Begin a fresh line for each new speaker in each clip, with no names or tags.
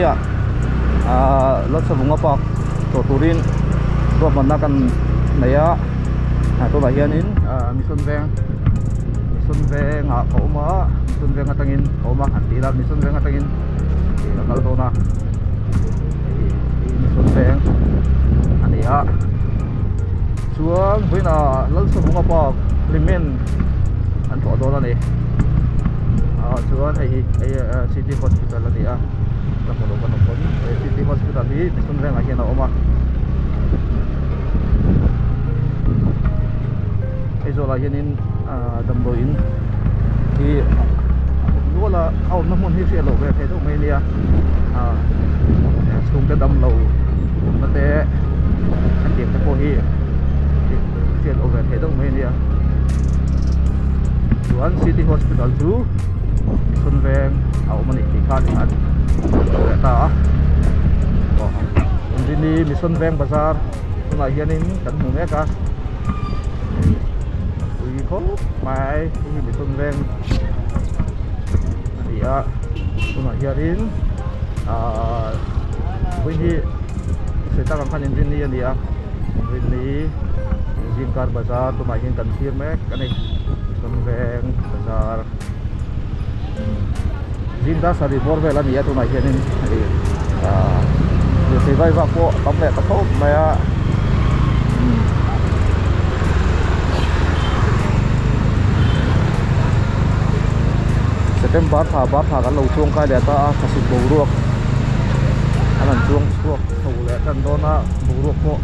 ya lot sa bunga pak to turin to manakan naya to bahianin mission veng ha ko ma mission veng atangin ko ma antila mission veng atangin nakal to na mission veng ania chuan buina lot sa bunga pak limen an to do na ni chuan ai city hospital ani a la mo kan pon city hospital hi mission veng a hian a oma ai zo la hianin dambo in hi wala au na mon hi se lo ve the do mai nia sung te dam lo na te an tiek te po hi se lo ve the do mai nia chuan city hospital chu mission veng au mani ti kha ni an ve ta ni mission veng bazar tuna hianin kan mu me ka ko mai ini mission veng dia tuna hiarin ini kita kan ini dia ini Jingkar bazar tuna hian kan sir mek kan mission veng bazar Jinda sari borvela dia tuna hianin se vai va po tamle ta thop maya September tha kan lo chuang kai le ta khasi bo ruak anan chuang chuak tho le kan dona bo ruak mo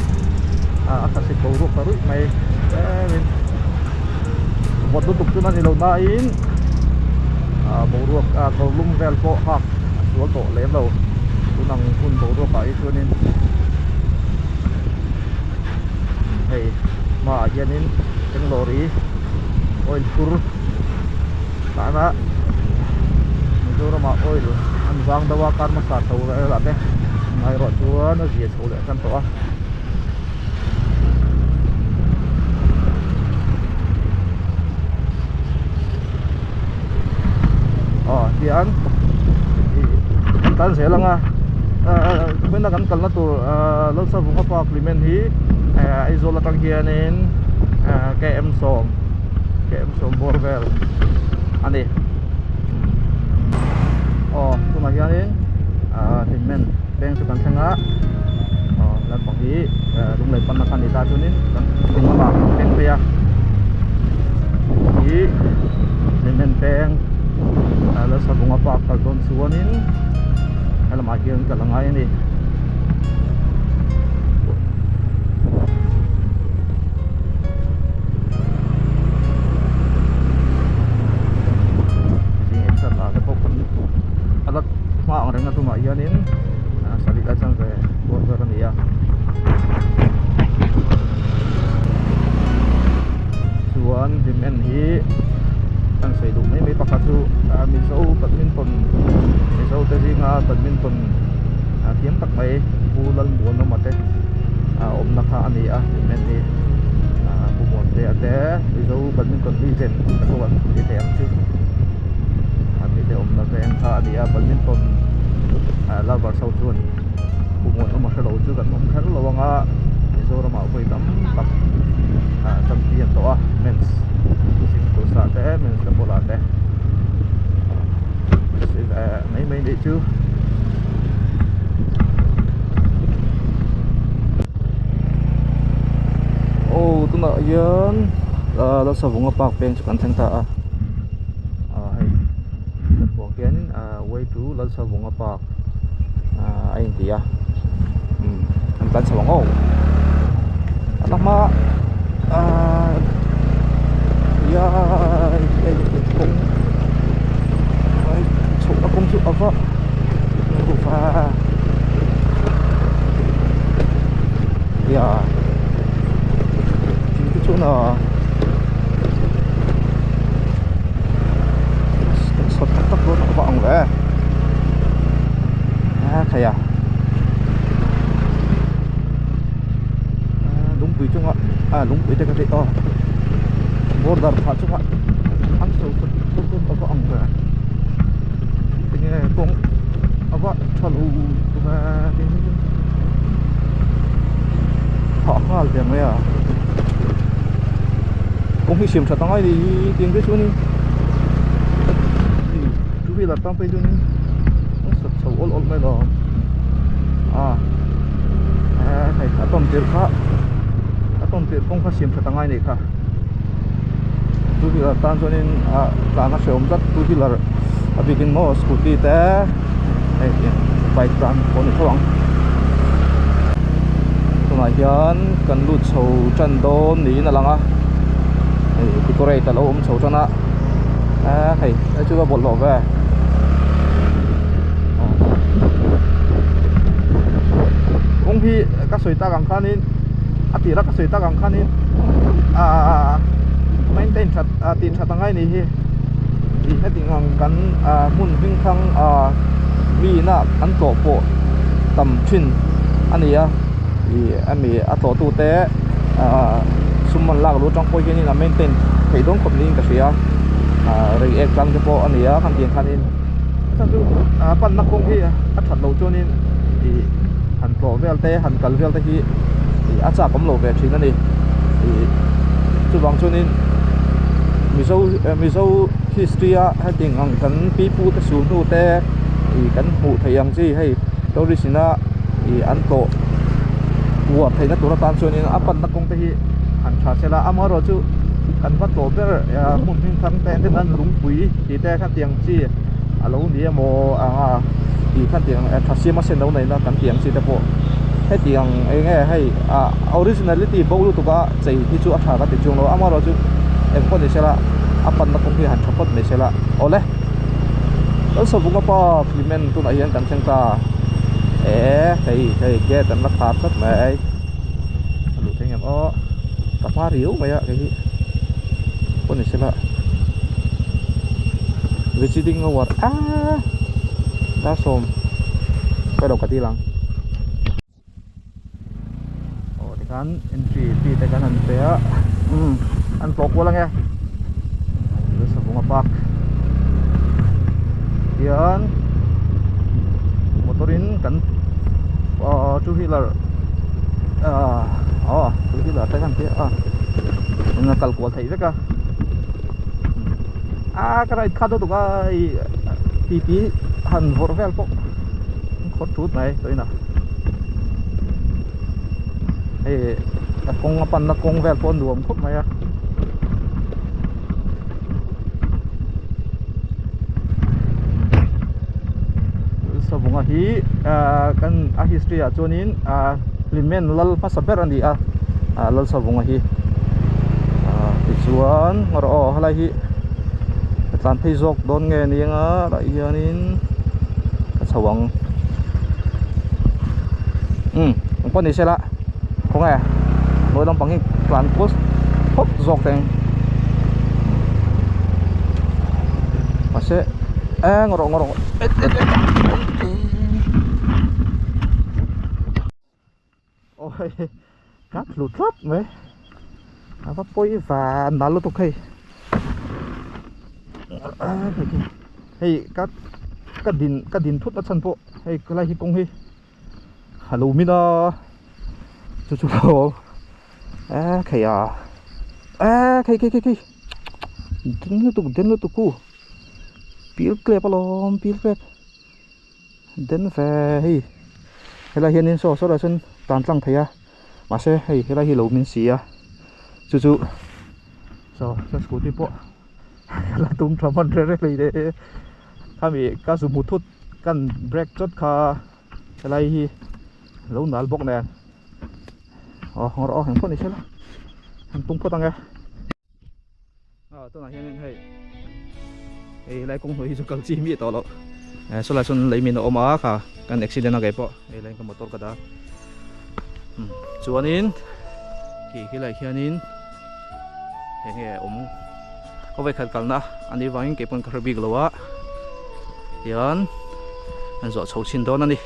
khasi bo ruak ta rui mai min bot du tuk chuan ni lo na in bo ruak ko lum vel po ha sual to le lo tunang hun bo ruak ai chuanin hei ma hianin teng lori oil tur kana dura ma oil an wang dawa kar ma sa tho la te mai ro chuan a zia chho le kan to tian tan se langa bena kan kalna tur lo sa bunga pa klimen hi izola tang hianin KM som borvel ani tuna hianin timen beng su kan thanga lan pang hi lung lai pan na kan ita chunin kan tung ma beng pe ya hi timen beng ala sa bunga pa kal don suanin ala ma hian kalangai ni ma ang renga tu ma yanin sali la chang ve border ni ya chuan dimen hi ang sei du mai pakatu mi zo badminton mi zo te zinga badminton thiam tak mai pulal muan na mate om na kha ani a dimen ni bumon te ate mi zo badminton legend ko wan ti te ang chu de om na veng kha ani a badminton lover sau chuan bumon ma hlo chu kan mom thar lawanga mizoram a koi tam tak champion to a men's sing to sa te men's ka bola te mai de chu tuna yan la sa bunga pak peng chu kan thang ta hianin way to lalsa bunga park ai dia ang plan sa wango anak ma ya kung ay chok akong su ava rufa ya itu na tak luôn các bạn về thầy đúng vị chung ạ đúng vị đây cái gì border phá chung ạ ăn sầu các bạn về thì nghe cũng apa chalu ma họ hal tiền mấy à cũng hi sim thật tăng ai đi tiền cái số này chú bị lật tăngไปดูนี่สดสวอลไม่หรอไอ้ต้นเตียร์ข้าต้นเตียร์คงข้าเสียมตั้งไงนี่ค่ะดูที่เราตั้งส่วนนี้ร้านอาหารจัดดูที่เราบิกินมอสกูตี้แต่ไอ้ไปตามคนในท้องตรงไหนยันกันลุดโฉวจันโดนนี่นั่นแหละอ่ะไอ้ที่ก็เรียกแต่เราโฉวจันนะไอ้ชื่อว่าบอลหลอกเลยองพี่ก็สวยตากังขานี้อาทิตย์ละก็สวยตากังขานี้ไม่เต้นชัดตีนชัดตั้งไงนี่ที่ให้ติงงังกันมุ่นวิ่งทางวีน่ะอันโตโปต่ำชิ้นอันนี้อันนี้ตัวตู้เตะสมมันลากรู้จังพวกนี้นะไม่เต้นใครต้องขับลิงก็เสียเรียกกลางเฉพาะอันนี้คันเดียงคันนี้ถ้าดูปั้นนักคงที่ถัดเราโจนี่หันโผล่เวลเตะหันกัลเวลเตะที่อาจารย์ผมโหลแบบชิ้นนั่นเองจุดบางช่วงนี้มิโซฮิสตรีให้ติงอังกันปีพูดสูนดูเตะกันหูไทยังจีให้ตัวริสินะอันโตวัวไทยนักตัวตานช่วงนี้ปั้นนักคงที่หันชาเซลาอามาโรจูกันวัดโตเบอร์มุ่งถึงทางแต่ที่นั้นลุงปุ๋ยที่แต่ขั้นเตียงจีเราเนี่ยโมที่ขั้นเตียงทัศน์มาเส้นเราในนั้นขั้นเตียงจีแต่พอให้เตียงไอ้ไงให้originality บอกรู้ตัวก็ใจที่จู่อาชาก็ติดจงเราอามาเราจู่คนนี้เสละปั้นนักคงที่หันชอบคนนี้เสละโอ้เลยแล้วสมมุติว่าฟิเมนตัวไหนยังกันเช่นตาให้แกแต่รักษาสักไหมหลุดยังไงกับผ้าเหลียวไปอะไอ้ที่คนนี้เสละvisiting award đã xôm quay đầu cả tí lăng thì kan entry fee thì kan ăn té ăn bọc quá lăng nghe terus bunga park yan motorin kan two wheeler two wheeler tay kan té ngakal kual thai veka cái này khá tốt cái tí hẳn vội vel po khót chút này tới nào ê con pan nó con vel po đuông khót mày so bunga hi kan history cho nín limen lal pasaber andi lal so bunga hi chuan ngoro halai hi tan thấy dọc đón nghe niềng đại hiện in cái sawang con này xe lạ không nghe nói đang bằng cái plan post hốt dọc thành mà sẽ ngoro ôi cắt lụt lắm mấy bắt bôi và nál lụt ok hey cái đinh thút ở chân bộ hey cái này công hi hello mina chú đâu cái cái đến nó tụt cu pil klep alom pil klep đến về hey cái này hiện nay so là chân tàn trăng thấy mà sẽ hey cái này hello min xì chú so scooty bộ là tung trầm hơn rất là đấy, kami các số một thút căn brake chốt kha cái này lâu nãy bốc này, họ rõ hàng phút này chứ là hàng tung phút tăng nghe, tôi nói hiện nay hey lại cũng hơi cho các chi mi to lo, số là số lấy mình ở mà kha căn accident nó gây po, hey lại cái motor cái đó, chuan in khi lại hiện in nghe có vẻ khát calna anh đi vắng cái phần cà phê glo á, yan anh dọn sâu xin đó nè,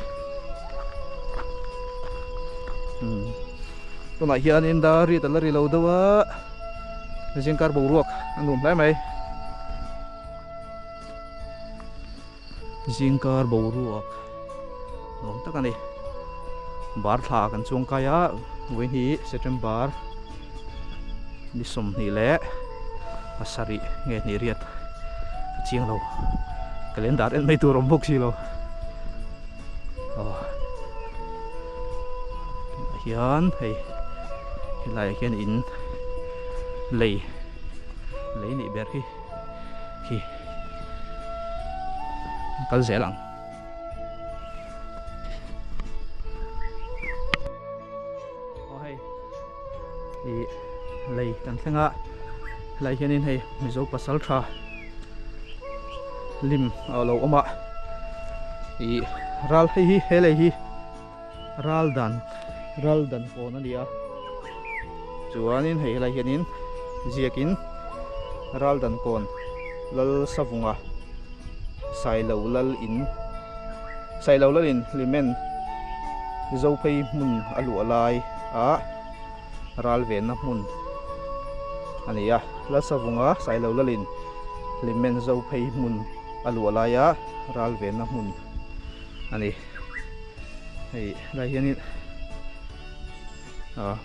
tôi nói hiện anh đã ri tala ri lâu đâu á, riêng car bầu ruột anh đùm lại mày, riêng car bầu ruột, nuam tak ani bar thla kan chuang kaya win hi September ni som ni le pasari nge ni riat chiang lo calendar en mai tu rom bok si lo hian hei hilai hian in lei ni ber hi kal zelang hei i lei kan thenga lai hian in hei mizo pasal tha lim alo oma i ral hi helei hi ral dan phone ania chuanin hei lai hianin ziakin ral dan kon lal savunga sai lo lal in limen zo phei mun alu alai a ral ve na mun ania la savunga sai lo lalin limen zo phei mun alu alai a ral ve na mun ani hei lai hianin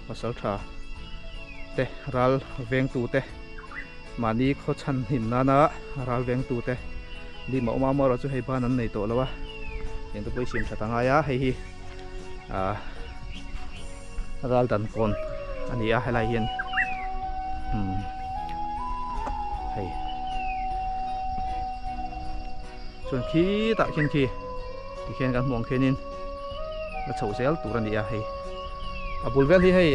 pasal tha te ral veng tu te mani kho chan hin nana ral veng tu te di ma ma ra chu hei ban an nei to lawa yen to poi sim thatanga ya hei hi ral dan kon ani a helai hian hei chuan khi ta khen khi ti khen kan mong khenin la chho sel tur ani a hei abul vel hi hei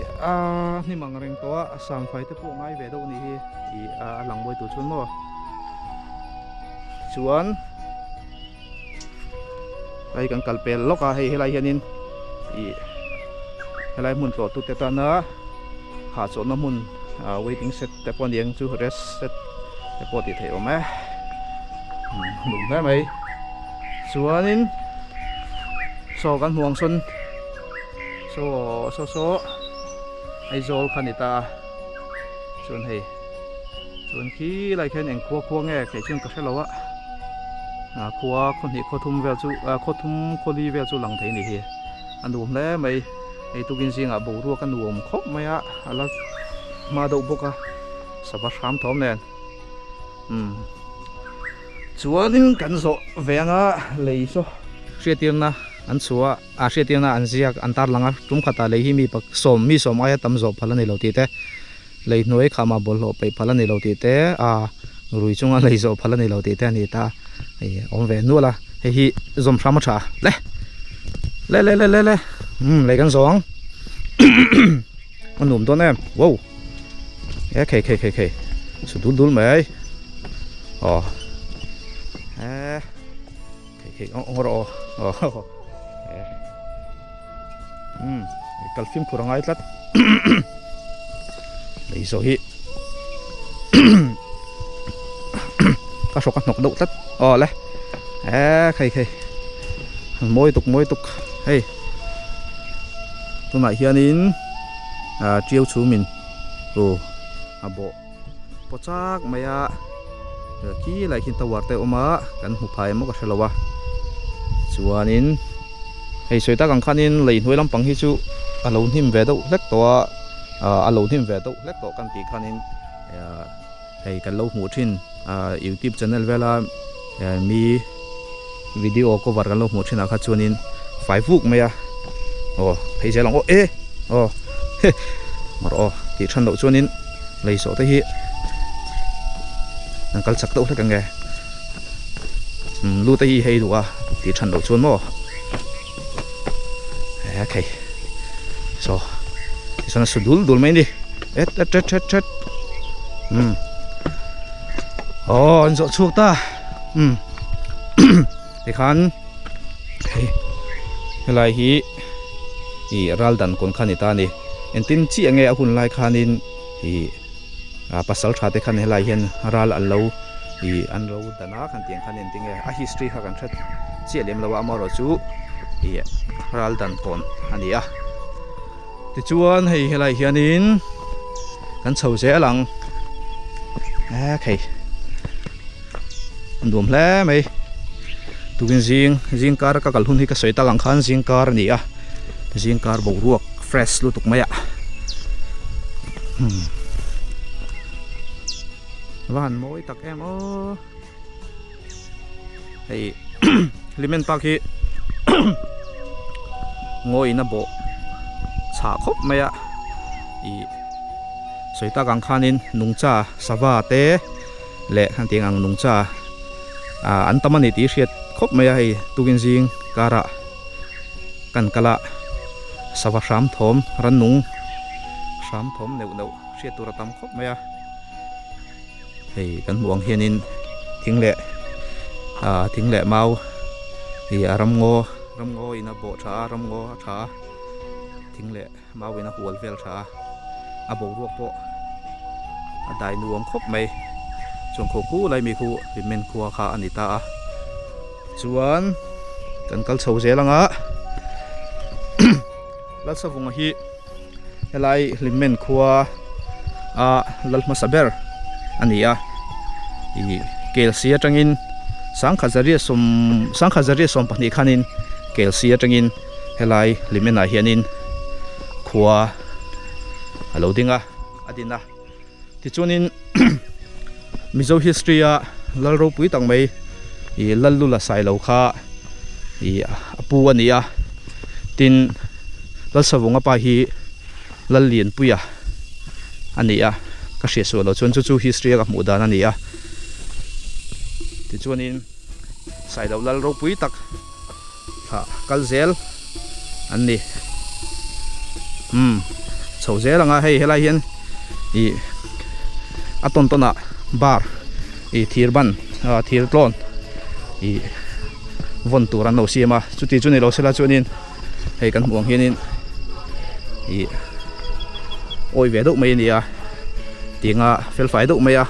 ni mang reng to a sam phai te pu ngai ve do ni hi i lang boi tu chun mo chuan ai kan kalpel loka hei helai hianin i helai mun to tu te ta na ha cho na mun waiting set te pon yang chu rest set te po ti thei ome lum na mai chuanin so kan huang sun so ai zol khanita chuan hei chuan khi lai khen eng khua nge khei chun ka hrelowa khua khon hi khothum vel chu khothum kholi vel chu lang thei ni hi anum hle mai ei tukin singa bo ru kan nuam khop maya ala ma do boka saba sham thom nen chuanin kan zo venga lei so hriatirna an chuwa hriatirna an ziak an tar langa tum khata lei hi mi pak som aya tam zo phalani lo ti te lei noi khama bol ho pe phalani lo ti te rui chunga lei zo phalani lo ti te ani ta ei om ve nu la hei hi zom thrama tha le lei kan zong anum to nem wow kei su dul mai kei ongro kalfim kurangai tlat lei zo hi ka sok nok do tlat le kei moi tuk hei tunai hianin chiêu chu min abo pochak maya ki lai hin tawar te oma kan hu phai mo ka hrelowa chuanin hei soita kan khanin lei hnuai lampang hi chu alo hnim ve do hlek to hlek to kan ti khanin hei kan lo hmu thin YouTube channel vela mi video cover kan lo hmu thin a kha chuanin Facebook maya phei je lang mar ti than lo chuanin lei so te hi nang kal chak to hlek ange lu te hi hei duwa ti than lo chuan mo okay so isana sudul mai ni et an zo chuk ta te khan helai hi i ral dan kon khanita ni entin chi ange a hun lai khanin i pasal tha te khan helai hian ral allo i anlo dana khan tiang khan entinge a history ha kan that chi lem lawa amaro chu i ral dan kon ania ti chuan hei helai hianin kan chho se lang khei andum hle mai tukin zing car ka kalhun hi ka soita gang khan zing car ni a zing car bo ruak fresh lutuk maya van moi tak em o hei limen pak hi ngoi na bo cha khop maya i soita gang khanin nungcha sawa te le han ting ang nungcha antamani ti hriat khop maya hei tukin zing kara kan kala sawa ram thom ran nung ram thom neu hriat tur tam khop maya hei kan muang hianin thingle mau hi ram ngo ina bo tha ram ngo tha thingle mau ina hual vel tha a bo ruak po a dai nuam khop mai chong kho ku lai mi khu pimen khuwa kha anita a chuan kan kal chho zelanga lal savunga hi helai limen khuwa a lalma saber ania i kelsia tangin sangkhazaria som pani khanin kelsia tangin helai limena hianin khuwa alo dinga adina tichunin mizo history a lalro pui tang mai i lallula sai lo kha i apu ania tin lal savunga pa hi lal lian puya ania ka hria so lo chon chu history ka mu dan ania tichunin sai lo lalro pui tak ha kalzel anni chho zelanga hei helai hian i aton tona bar i thirban thirtlon i von turan lo siama chuti chuni lo sela chunin hei kan muang hianin i oi ve do mai nia tinga fel fai do mai a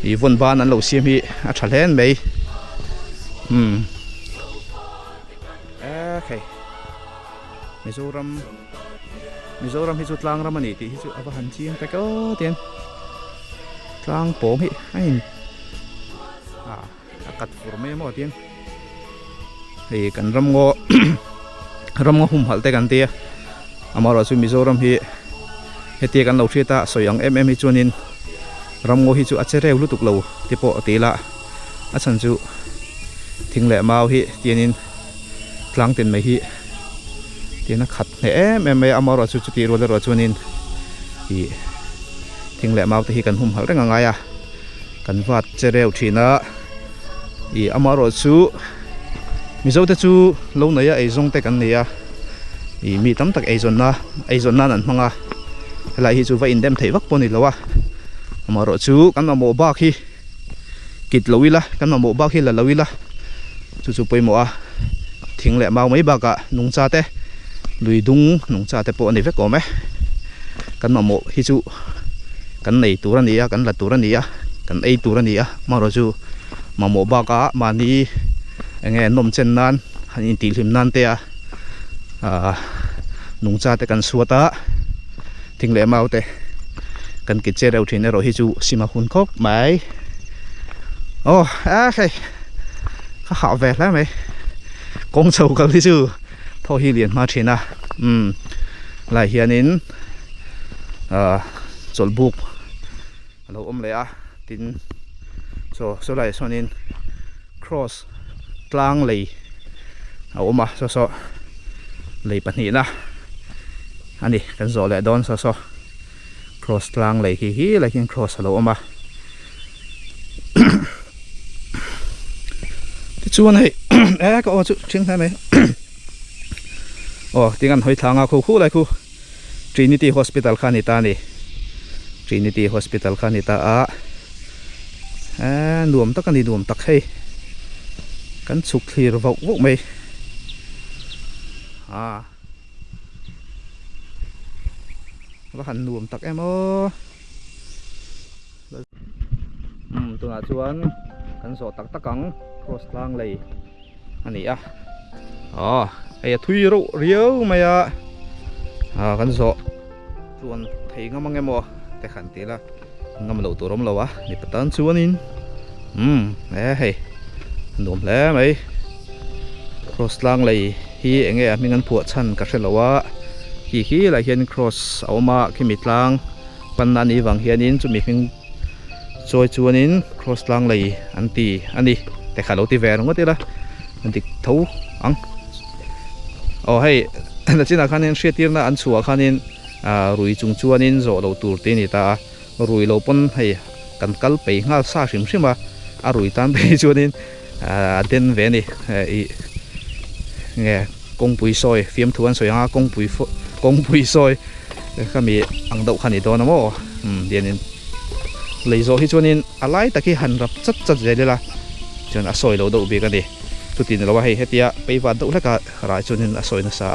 i von ban an lo siam hi a thalen mai okay Mizoram hi chu tlang ramani ti hi chu aba han chiang ta ko tian tlang pom hi ain akat fur me mo tian hei kan ramngo hum halte kan tia amaro chu Mizoram hi heti kan lo thita soyang hi chunin ramngo hi chu achere lutuk lo tipo tila achan chu thingle mau hi tianin tlang ten mai hi tiana khat ne em amaro chu ti ro le ro chunin hi thingle mau te hi kan hum hal renga nga ya kan wat chereu thina i amaro chu mizo te chu lo na ya ei zong te kan ne ya i mi tam tak ei zon na nan hmanga helai hi chu va in dem thei vak poni lowa amaro chu kan mo ba khi kit lowila kan mo ba khi la lowila chu poimo a thingle mau mai ba ka nungcha te lui dung nungcha te po ani ve ko me kan mo hi chu kan nei turania kan la turania kan ei turania maro chu mamo ba ka mani enge nom chen nan hanin ti hlim nan te a nungcha te kan suata thingle mau te kan ki che reu thine ro hi chu sima hun khop mai hey kha hảo ve la mai kong chou ka li chu tho hi lian ma thina lai hianin chol buk alo om le a tin so lai sonin cross tlang lei a oma so lei pani na ani kan zo le don so cross tlang lei hi lai hin cross alo oma chuan hei ko chu thing tha mai tingan hoi thanga khu lai khu Trinity Hospital khanita ni Trinity Hospital khanita nuam tak ani nuam tak hei kan chuk thlir vok mai va han nuam tak em tuna chuan kan so tak takang cross lang lei ani ai thui ro riau maya kan so chuan thei ngamang emo te khan tela ngam lo turom lo ni patan chuanin hei nuam le mai cross lang lei hi enge mingan phuah chan ka hrelowa hi la hian cross awma khimitlang panna ni wang hianin chumi hing choi chuanin cross lang lei anti ani te khalo ti ver ngotila anti tho ang oh hei na china khanin hriatirna an chua khanin rui chung chuanin zo lo tur te ni ta rui lo pon hei kan kal pe ngal sa hrim hrim a rui tan pe chuanin den ve ni i nghe kong pui soi phim thuan soi ha kong pui soi kami ang dau khani to namo dianin leizo hi chuanin alai taki han rap chat chat jelila chon a soi lo do be ka ni tutin lo hei hetia peiwa do laka ra chuanin a soi na sa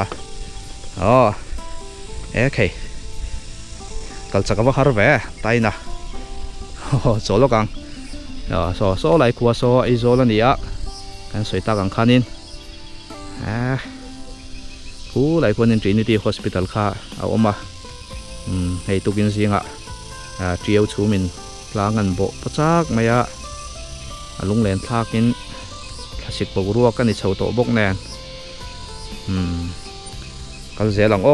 okay kal chaka wa har ve taina cholo kang so lai khuwa so ai zo la nia kan soi ta kang khanin khu lai kon Trinity Hospital kha a oma hei tukin zinga triau chumin tlangan bo pachak maya alung len thlakin khasik bo ruwa kan i chho to bok nen kal zelang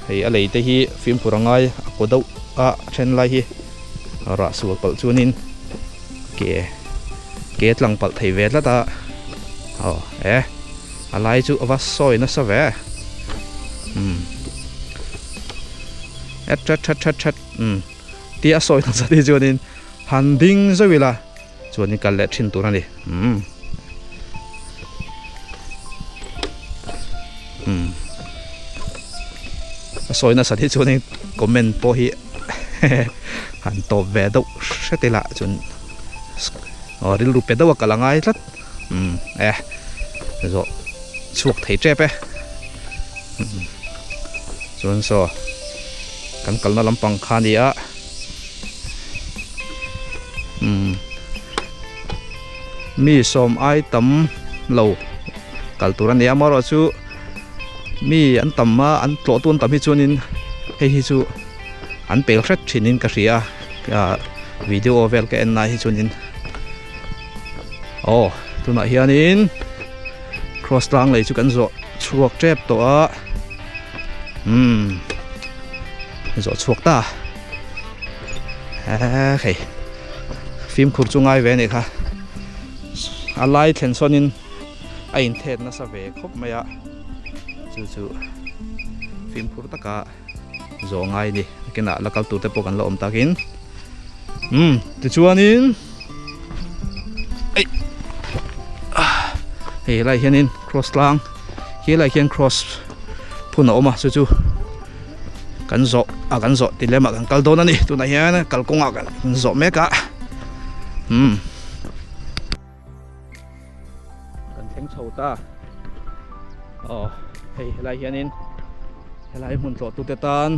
hei a leite hi film purangai kodau a then lai hi ra su pal chunin ke tlang pal thei ve la ta alai chu awa soi na sa ve chat ti a soi na sa ti chuanin han ding zawila chuanin kal le thin tur ani a soi na sa ti chuanin comment po hi han to ve do setila chun ril ru pe do kalangai lat zo chuak thei trepe chun so kan kalna lampang khania mi som ai tam lo kalturan ya maro chu mi an tamma an tlo tun tam hi chunin hei hi chu an pel hret thinin ka ria video vel ka en na hi chunin tuna hianin cross lang lei chu kan zo chuak trep to a zo chuak ta hei phim khur chungai ve ni kha alai thlen sonin a in thet na sa ve khop maya chu phim khur taka zo ngai ni kena lakal tu te pokan lo om takin ti chuanin hei lai hianin cross lang hi lai hian cross phun oma chu kan zo dilema kan kal don ani tuna hian kal konga kan zo meka kan theng chho ta hei lai hianin helai mun tlo tu te tan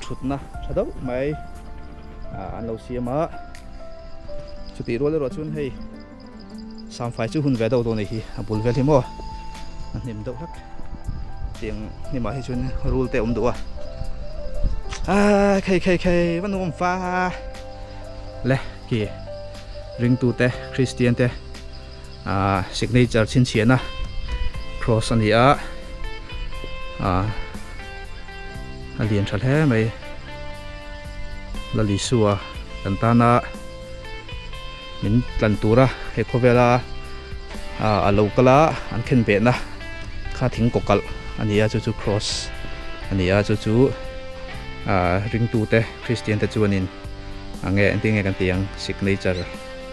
thutna thado mai an lo siama chuti ro le ro chun hei sam fai chu hun ve do nei hi abul vel hi mo nim do hak tiang ni ma hi chun rule te do kai van um fa le ki ring tu te Christian te signature chin chiana cross ani alien thal he mai lali suwa kantana min tlan tura he khovela alokala an khen be na kha thing kokal ania chu cross ania chu ring tu te Christian te chuanin ange antinge kan tiang signature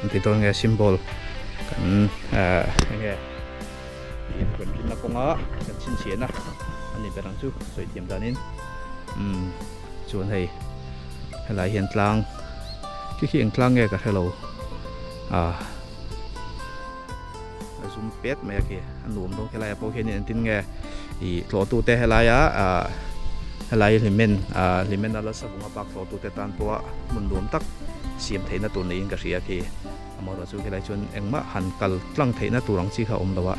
anti to nge symbol kan nge kon na konga kan chin chiana ani berang chu soi tiam danin chuan hei helai hian tlang khi ang tlang nge ka hello zoom pet mai ke anum dong helai po hian an tin nge I tlo tu te helai helai limen ala sa bunga pak tlo tu te tan po mun dum tak siam theina tu nei ka ria ki amara chu helai chun engma han kal tlang theina turang chi kha om lawa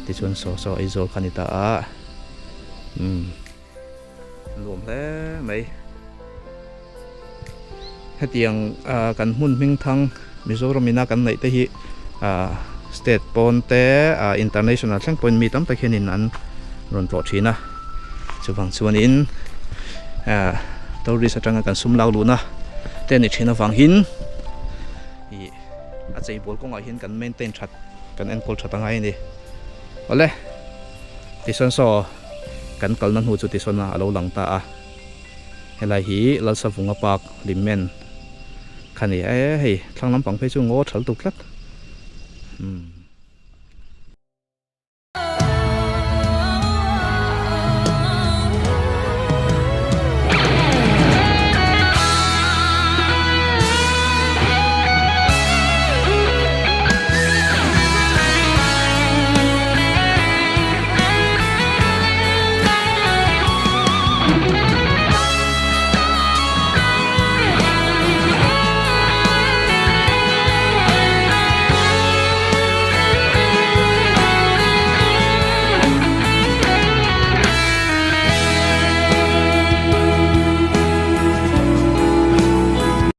ti chun so aizol khanita lom le mai hetiang kan mun ming thang Mizoram mina kan nei te hi state pon te international thleng point mi tam tak hianin an ron tlaw thina chuwang chuanin tourist atanga kan sum lau luna te ni thina wang hin i a chei bol kong a hin kan maintain that kan enkol thatanga ni ole tison so kan kalna hu chu tisona alo lang ta a helai hi lalsa vunga pak limmen khani hei thlang lampang phei chu ngo thal tu tlat